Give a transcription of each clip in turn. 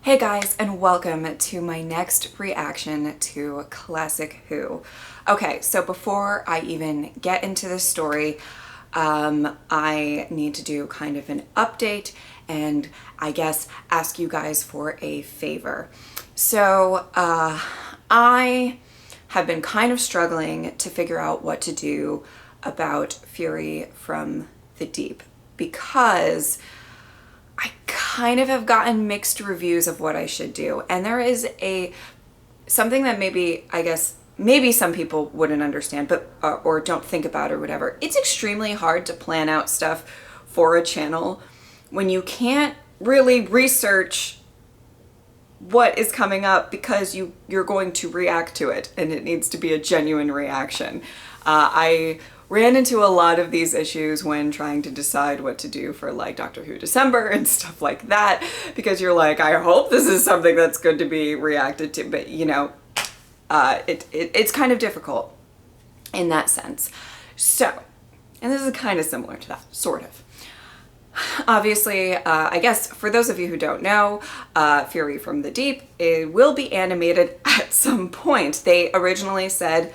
Hey guys, and welcome to my next reaction to Classic Who. Okay, so before I even get into the story, I need to do kind of an update and I guess ask you guys for a favor. So I have been kind of struggling to figure out what to do about Fury from the Deep because I kind of have gotten mixed reviews of what I should do. And there is something that maybe some people wouldn't understand, but or don't think about or whatever. It's extremely hard to plan out stuff for a channel when you can't really research what is coming up because you're going to react to it and it needs to be a genuine reaction. I ran into a lot of these issues when trying to decide what to do for like Doctor Who December and stuff like that, because you're like, I hope this is something that's good to be reacted to, but you know, it's kind of difficult in that sense. So, and this is kind of similar to that, sort of. Obviously, I guess for those of you who don't know, Fury from the Deep, it will be animated at some point. They originally said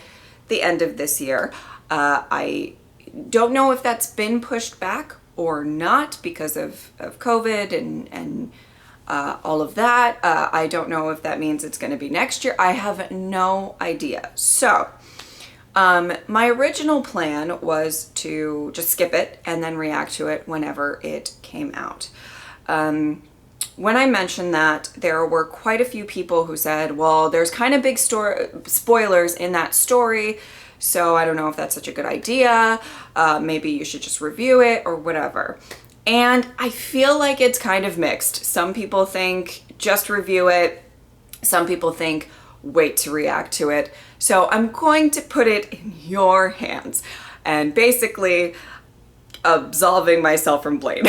the end of this year. I don't know if that's been pushed back or not because of COVID and all of that. I don't know if that means it's going to be next year. I have no idea. So my original plan was to just skip it and then react to it whenever it came out. When I mentioned that, there were quite a few people who said, well, there's kind of big spoilers in that story, so I don't know if that's such a good idea. Maybe you should just review it or whatever. And I feel like it's kind of mixed. Some people think just review it. Some people think wait to react to it. So I'm going to put it in your hands and basically absolving myself from blame,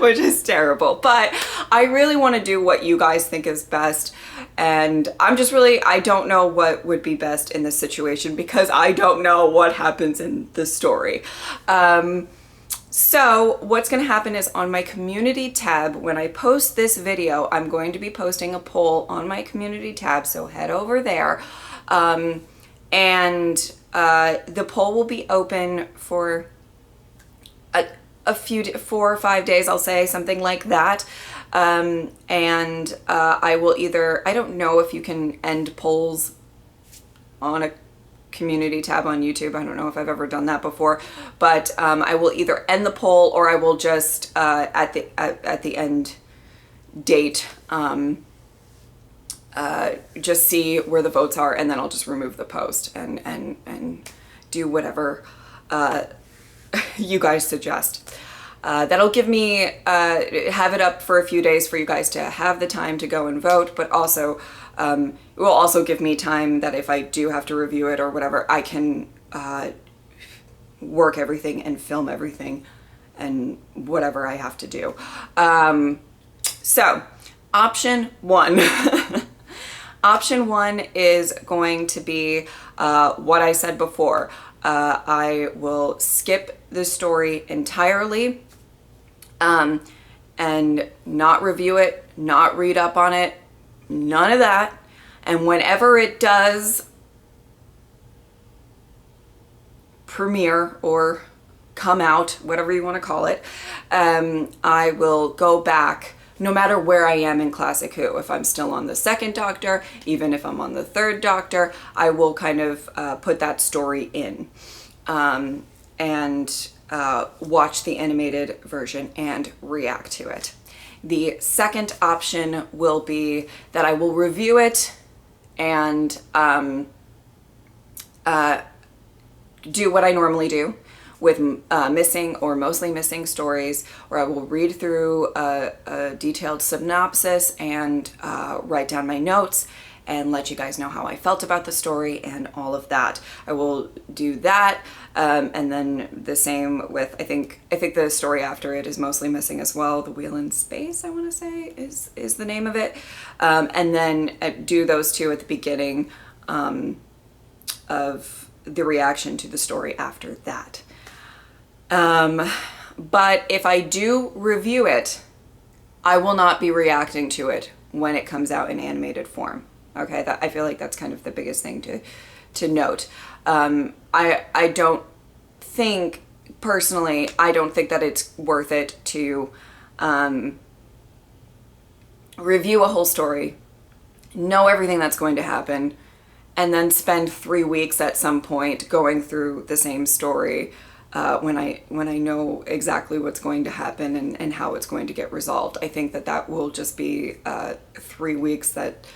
which is terrible. But I really want to do what you guys think is best. And I don't know what would be best in this situation because I don't know what happens in the story. So what's going to happen is on my community tab, when I post this video, I'm going to be posting a poll on my community tab. So head over there. The poll will be open for a few, 4 or 5 days, I'll say, something like that. I will I don't know if you can end polls on a community tab on YouTube. I don't know if I've ever done that before, but I will either end the poll or I will just at the end date just see where the votes are, and then I'll just remove the post and do whatever you guys suggest. That'll give me, have it up for a few days for you guys to have the time to go and vote, but also it will also give me time that if I do have to review it or whatever, I can work everything and film everything and whatever I have to do. So option one. Option one is going to be what I said before. I will skip the story entirely and not review it, not read up on it, none of that. And whenever it does premiere or come out, whatever you want to call it, I will go back no matter where I am in Classic Who. If I'm still on the 2nd Doctor, even if I'm on the 3rd Doctor, I will kind of put that story in and watch the animated version and react to it. The second option will be that I will review it and do what I normally do with missing or mostly missing stories, where I will read through a detailed synopsis and write down my notes and let you guys know how I felt about the story and all of that. I will do that, and then the same with, I think the story after it is mostly missing as well. The Wheel in Space, I want to say, is the name of it. And then do those two at the beginning of the reaction to the story after that. But if I do review it, I will not be reacting to it when it comes out in animated form. Okay, I feel like that's kind of the biggest thing to note. I don't think, personally, I don't think that it's worth it to review a whole story, know everything that's going to happen, and then spend 3 weeks at some point going through the same story when I know exactly what's going to happen and how it's going to get resolved. I think that will just be 3 weeks that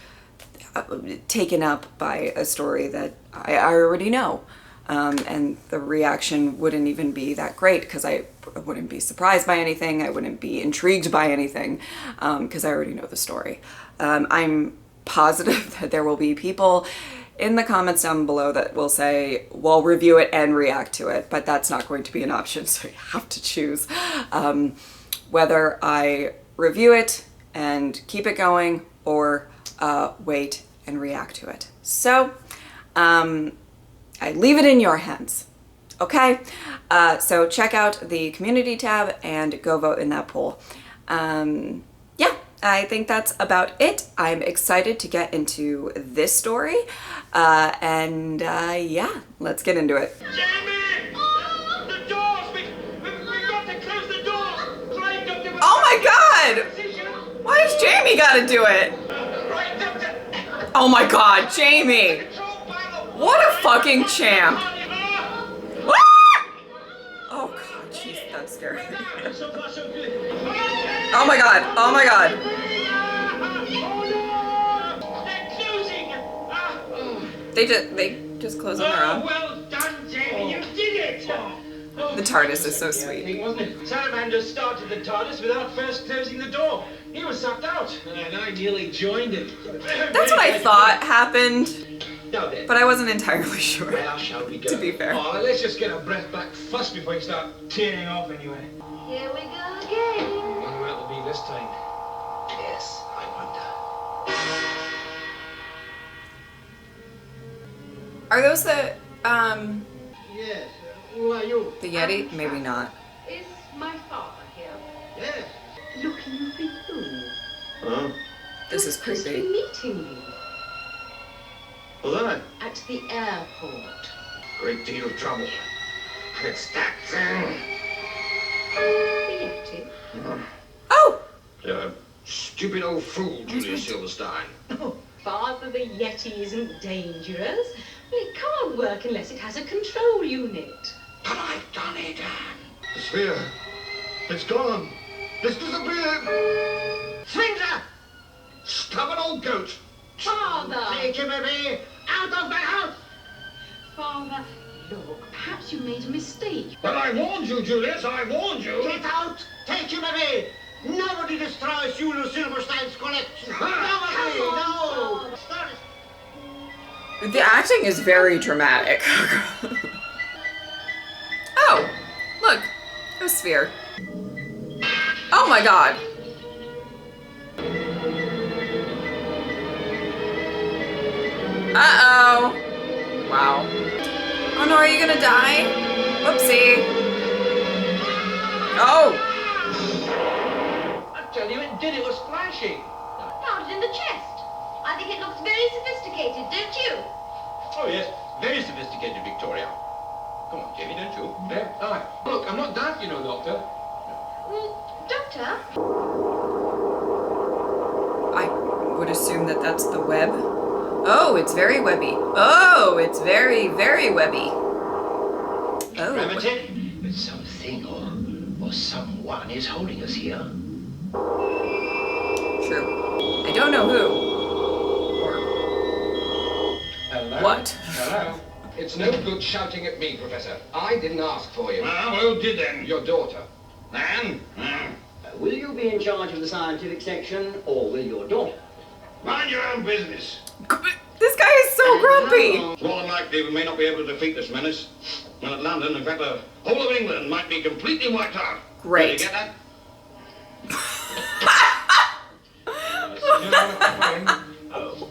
taken up by a story that I already know. And the reaction wouldn't even be that great because I wouldn't be surprised by anything. I wouldn't be intrigued by anything because I already know the story. I'm positive that there will be people in the comments down below that will say, well, review it and react to it, but that's not going to be an option, so you have to choose whether I review it and keep it going or wait and react to it. So I leave it in your hands, okay? So check out the community tab and go vote in that poll. Yeah, I think that's about it. I'm excited to get into this story. Yeah, let's get into it. Jamie! The doors! We've got to close the doors! Right, Doctor! Oh my God! Why does Jamie gotta do it? Right, Doctor! Oh my God, Jamie! What a fucking champ! Ah! Oh God, jeez, that's scary. Oh my God, oh my God. They just close on their own. Well done, Jamie, you did it! The TARDIS is so sweet. Wasn't it? Salamander started the TARDIS without first closing the door. He was sucked out. And I nearly joined him. That's what I thought happened, Now then. but I wasn't entirely sure. Where shall we go? To be fair. Oh, let's just get our breath back first before you start tearing off anyway. Here we go again. Wonder where it'll be this time. Yes, I wonder. Are those the Yes, who are you? the Yeti? Maybe not. Is my father here? Yes. Looking for you. Huh? This is Supposed to be creepy. meeting me Well, then, at the airport. great deal of trouble. It's that thing. The Yeti? Oh! Stupid old fool, Julius Silverstein. Father, the Yeti isn't dangerous. Well, it can't work unless it has a control unit. But I've done it, Anne. The sphere. It's gone. It's disappeared. Swindler! Stubborn old goat. Father! Take him away. Out of the house. Father, look, perhaps you made a mistake. But I warned you, Julius. I warned you. Get out. Take him away. Nobody destroys Julius Silverstein's collection. Nobody. No. Stop it. The acting is very dramatic. Oh, look, a sphere. Oh my God. Uh-oh. Wow. Oh no, are you gonna die? Whoopsie. Oh. I tell you, it did. It was flashing. Found it in the chest. I think it looks very sophisticated, don't you? Oh, yes. Very sophisticated, Victoria. Come on, Jamie, don't you? Yeah. Aye. Look, I'm not daft, you know, Doctor. Doctor? I would assume that that's the web. Oh, it's very webby. Oh, it's very, very webby. Oh. Remedy? But something or someone is holding us here. True. I don't know who. Hello? What? Hello? It's no good shouting at me, Professor. I didn't ask for you. Ah, well, who did then? Your daughter. Nan? Will you be in charge of the scientific section, or will your daughter? Mind your own business. This guy is so grumpy. More than likely, we may not be able to defeat this menace. When at London, in fact, the whole of England might be completely wiped out. Great. Did you get that? Oh.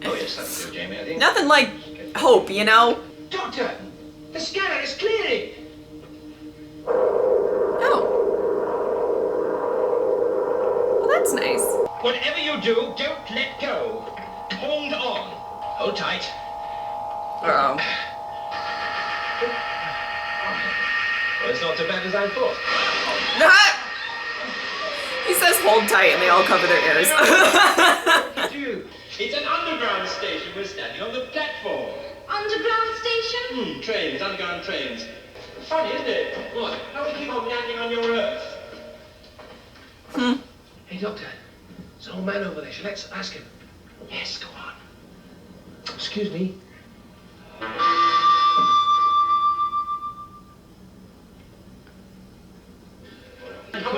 Oh, yes, that'll do, Jamie, I think. Nothing like hope, you know? Doctor! The scanner is clearing! Oh. Nice. Whatever you do, don't let go. Hold on. Hold tight. Uh-oh. Well, it's not so bad as I thought. He says hold tight and they all cover their ears. It's an underground station. We're standing on the platform. Underground station? Trains, underground trains. Funny, isn't it? What? How we keep on landing on your Earth? Hey, Doctor. There's an old man over there. Let's ask him. Yes, go on. Excuse me. Come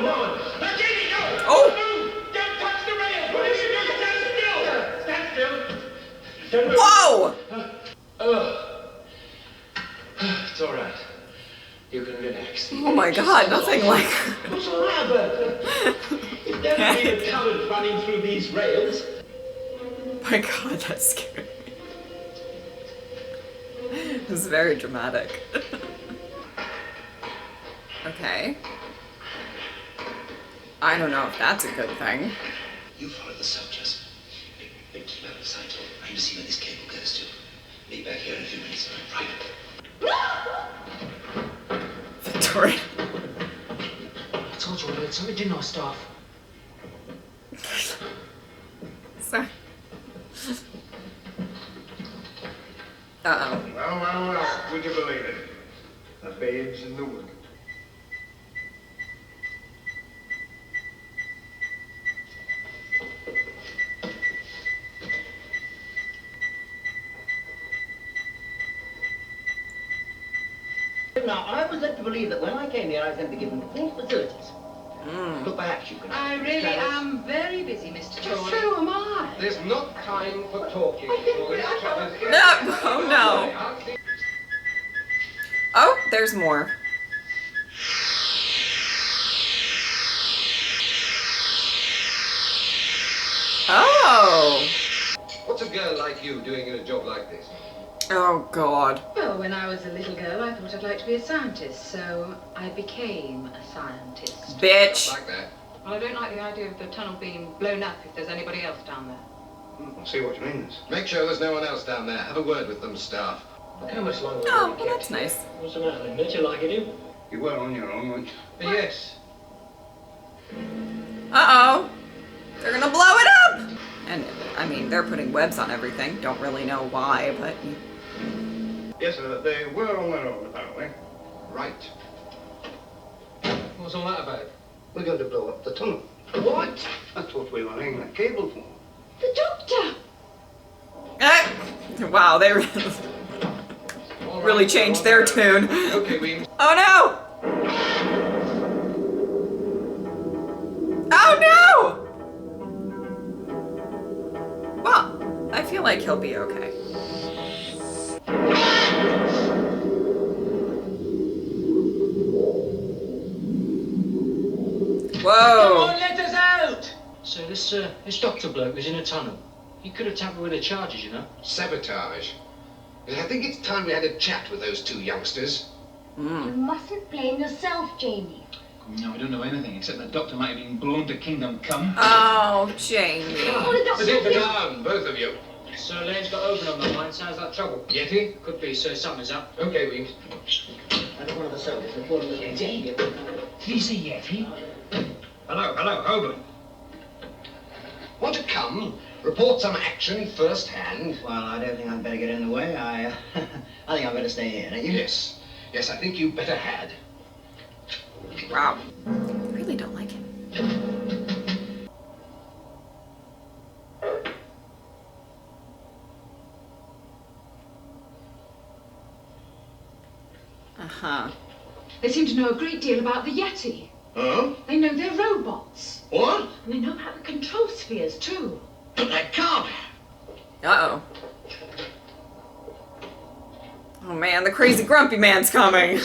on. Jamie, go! Oh! Don't touch the rail! What are you doing? Stand still! Stand still! Whoa! It's all right. You can relax. Oh my god, nothing like... What's the matter? If there's been a current running through these rails. My god, that's scary. It's very dramatic. Okay. I don't know if that's a good thing. You follow the soldiers. Big smell of sight. I need to see where this cable goes to. Be back here in a few minutes. Right. Victoria. I told you I heard something, didn't I, Staff? Sorry. Uh-oh. Well, would you believe it? The babes in the wood. Now, I was led to believe that when I came here, I was going to be given full facilities. But perhaps you can... I really am very busy, Mr. Chorley. So am I. There's not time for talking. No! Oh no! Oh, there's more. Oh! What's a girl like you doing in a job like this? Oh god. Well, when I was a little girl, I thought I'd like to be a scientist, so I became a scientist. Bitch. Like that. Well, I don't like the idea of the tunnel being blown up if there's anybody else down there. I see what you mean. Make sure there's no one else down there. Have a word with them, staff. How much longer Oh, will we well, get that's here? nice. What's the matter, then? Don't you like it, you? You were on your own, weren't you? Yes. Uh-oh. They're gonna blow it up! And, I mean, they're putting webs on everything. Don't really know why, but... Yes, sir. They were on their own, apparently. Right. What's all that about? We're going to blow up the tunnel. What? That's what we were laying that cable for. The doctor! Wow, they All really right, changed go their on. tune. Okay, Weems. Oh no! Oh no! Well, I feel like he'll be okay. Whoa! Let us out! So this doctor bloke was in a tunnel. He could have tampered with the charges, you know. Sabotage. I think it's time we had a chat with those two youngsters. You mustn't blame yourself, Jamie. No, we don't know anything except the doctor might have been blown to kingdom come. Oh, Jamie. Oh, the doctor! Sit down, both of you. Sir, lane's got open on my mind. Sounds like trouble. Yeti? Could be, sir. Something's up. Okay, Weems. I got one of the soldiers reporting that Yeti. He's a Yeti. Hello, Oban. Want to come, report some action firsthand? Well, I don't think I'd better get in the way. I think I'd better stay here, don't you? Yes, I think you better had. Wow. I really don't like him. Uh-huh. They seem to know a great deal about the Yeti. Huh? They know they're robots. What? And they know about the control spheres, too. But I can't. Uh-oh. Oh man, the crazy grumpy man's coming.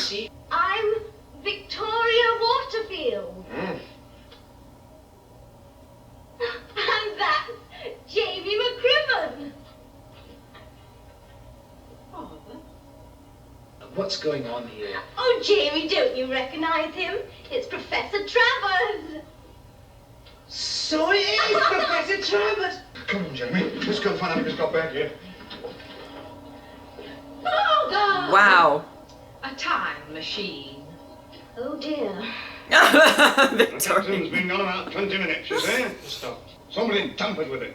I'm Victoria Waterfield. And that's Jamie McCrimmon. Father? What's going on here? Oh, Jamie, don't you recognize him? It's Professor Travers. So it is, Professor Trumpet. Come on, Jamie. Let's go find out who's got back here. Oh, Wow. a time machine. Oh dear. The Victoria. captain's been gone about 20 minutes, you see? Stop. Somebody tampered with it.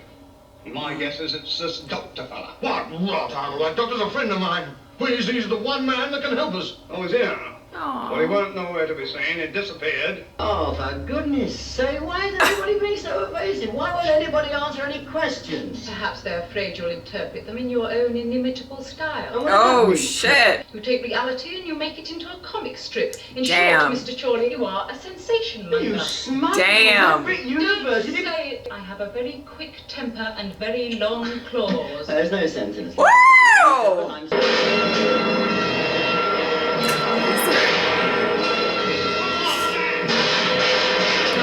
My guess is it's this doctor fella. What rot, Arnold? That doctor's a friend of mine. He's the one man that can help us. Oh, is he? Well, he weren't nowhere to be seen. He disappeared. Oh, for goodness sake, why is everybody being so evasive? Why won't anybody answer any questions? Perhaps they're afraid you'll interpret them in your own inimitable style. Oh, shit. You take reality and you make it into a comic strip. In Damn. short, Mr. Chorley, you are a sensation monger. You smart Damn. Brick Don't University. say it. I have a very quick temper and very long claws. There's no sense in this. Wow! I'm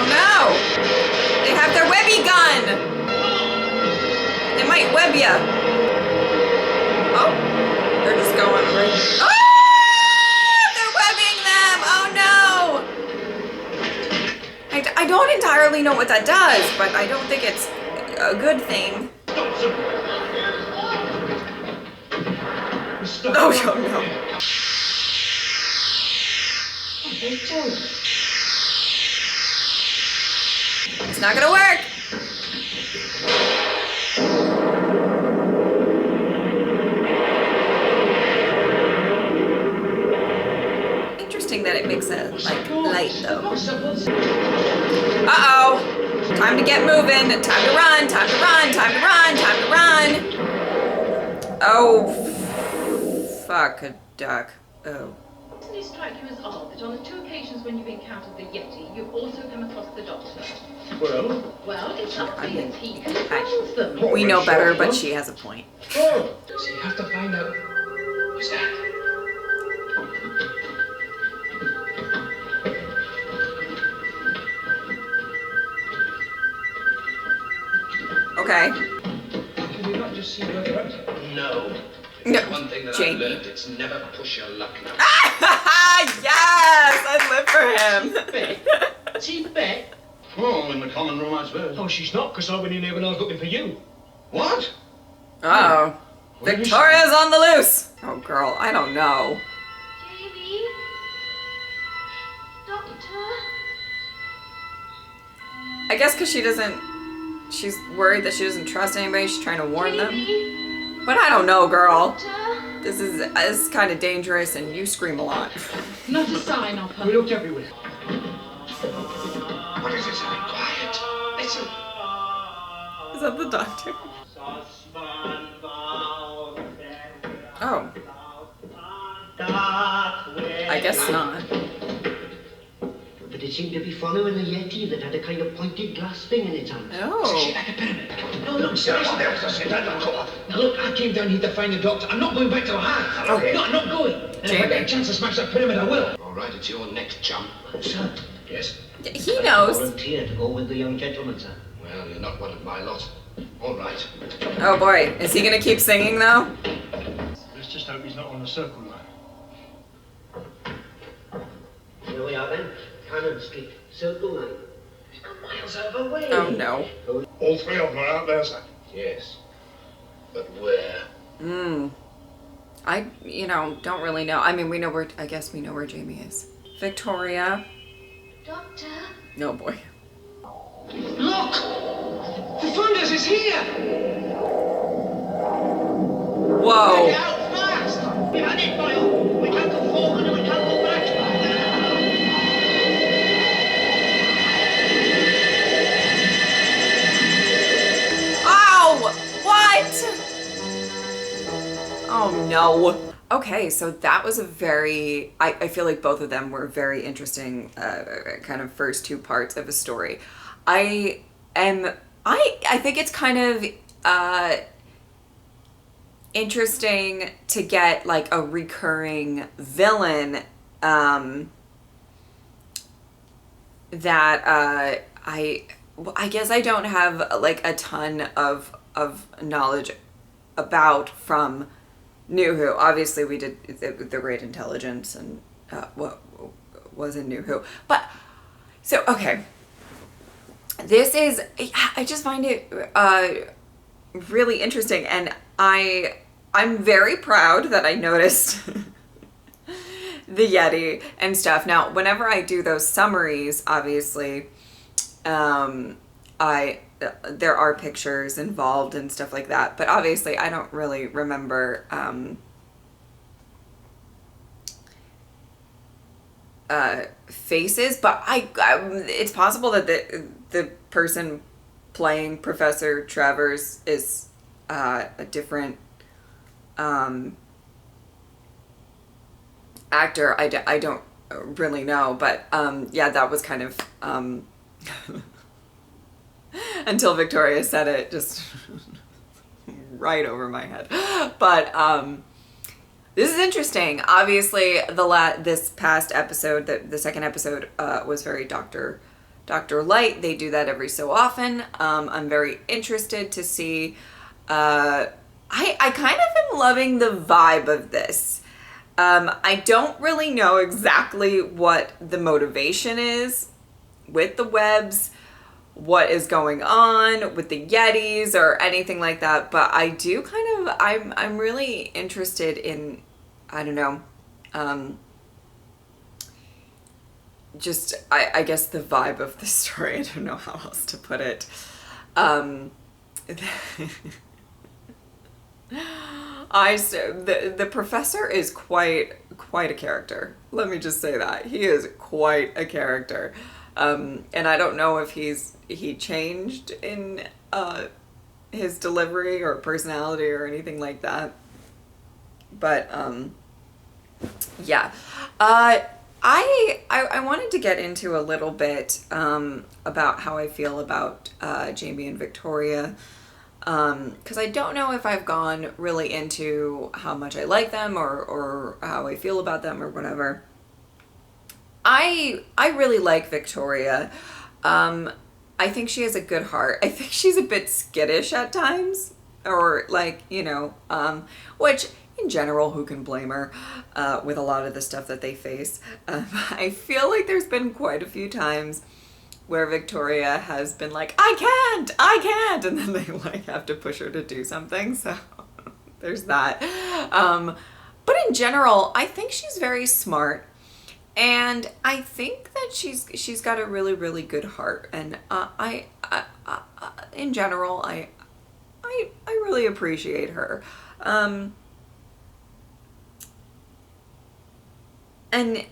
Oh no! They have their webby gun! They might web ya. Oh, they're just going right. Oh! They're webbing them! Oh no! I don't entirely know what that does, but I don't think it's a good thing. Oh no. It's not gonna work. Interesting that it makes a light though. Uh-oh. Time to get moving. Time to run. Time to run. Time to run. Time to run. Oh, fuck a duck. Oh. Doesn't it strike you as odd that on the 2 occasions when you've encountered the Yeti, you've also come across the Doctor? Well, it's obvious he controls them. We know better, but she has a point. So you have to find out who's that. Okay. Can you not just see where they're at? No. No, One thing that Jamie. I've learned, it's never push your luck now. Yes! I live for him. Cheap bet. Oh, in the common room, I suppose. Oh, she's not, because I went in there when I was looking for you. What? Uh-oh. Victoria's on the loose. Oh, girl, I don't know. Jamie? Doctor? I guess because she's worried that she doesn't trust anybody. She's trying to warn them. Jamie? But I don't know, girl. Doctor? This is kind of dangerous, and you scream a lot. Not a sign of her. We looked everywhere. What is this? Quiet. Listen. Is that the doctor? Oh. I guess not. But it seemed to be following a Yeti that had a kind of pointed glass thing in its hand. Oh. Like a pyramid. No, look, seriously. Now, look, I came down here to find the Doctor. I'm not going back to her house. Okay. No, I'm not going. And if I get a chance to smash that pyramid, I will. All right, it's your next chum. Sir, Yes. He knows. volunteer to go with the young gentleman, sir. Well, you're not one of my lot. All right. Oh boy, is he gonna keep singing though? Let's just hope he's not on the circle line. Here we are then. Cannon Street, Circle Line. Miles out of the way. Oh no. All 3 of them are out there, sir. Yes. But where? I don't really know. I mean, I guess we know where Jamie is. Victoria. Doctor? No boy. Look! The Thunders is here! Whoa. Get out fast! We've had it, Boyle. We can't go forward and we can't go back. Ow! What? Oh no. Okay, so that was a very, I feel like both of them were very interesting kind of first 2 parts of a story. I think it's kind of interesting to get like a recurring villain that I guess I don't have like a ton of knowledge about from New Who. Obviously we did the Great Intelligence and what was in New Who. But so okay. this is, I just find it really interesting, and I'm very proud that I noticed the Yeti and stuff. Now, whenever I do those summaries, obviously, there are pictures involved and stuff like that, but obviously I don't really remember faces, but it's possible that the person playing Professor Travers is a different actor. I don't really know, but yeah, that was kind of until Victoria said it, just right over my head. But this is interesting. Obviously, this past episode, the second episode, was very Dr. Light. They do that every so often. I'm very interested to see. I kind of am loving the vibe of this. I don't really know exactly what the motivation is with the webs, what is going on with the Yetis or anything like that, but I do kind of, I'm really interested in, I don't know, just, I guess the vibe of the story. I don't know how else to put it. The professor is quite a character. Let me just say that. He is quite a character. And I don't know if he changed in his delivery or personality or anything like that. But yeah. I wanted to get into a little bit about how I feel about Jamie and Victoria. Because I don't know if I've gone really into how much I like them or how I feel about them or whatever. I really like Victoria. I think she has a good heart. I think she's a bit skittish at times, or like, you know, which in general, who can blame her with a lot of the stuff that they face. I feel like there's been quite a few times where Victoria has been like, I can't, and then they like have to push her to do something. So there's that. But in general, I think she's very smart. And I think that she's got a really, really good heart, and I in general, I really appreciate her. And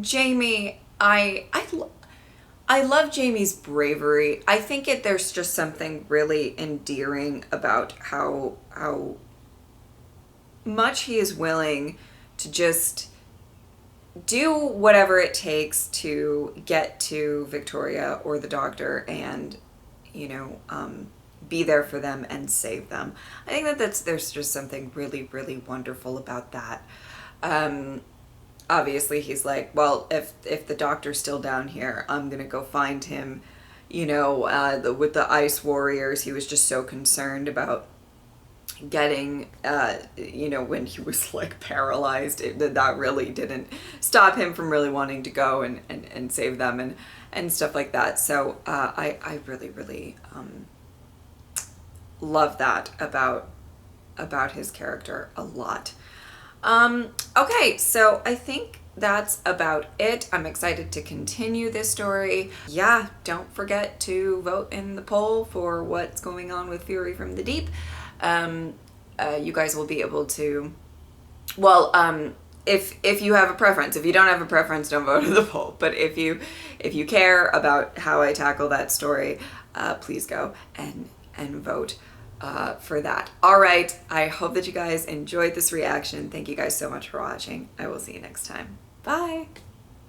Jamie, I love Jamie's bravery. I think there's just something really endearing about how much he is willing to just do whatever it takes to get to Victoria or the doctor and, you know, be there for them and save them. I think that there's just something really, really wonderful about that. Obviously he's like, well, if the doctor's still down here, I'm gonna go find him. You know, with the ice warriors, he was just so concerned about getting, you know, when he was like paralyzed, that really didn't stop him from really wanting to go and save them and stuff like that. So I really, really love that about his character a lot. Okay, so I think that's about it. I'm excited to continue this story. Yeah, don't forget to vote in the poll for what's going on with Fury from the Deep. You guys will be able to, well, if you have a preference. If you don't have a preference, don't vote in the poll. But if you care about how I tackle that story, please go and vote for that. All right, I hope that you guys enjoyed this reaction. Thank you guys so much for watching. I will see you next time. Bye.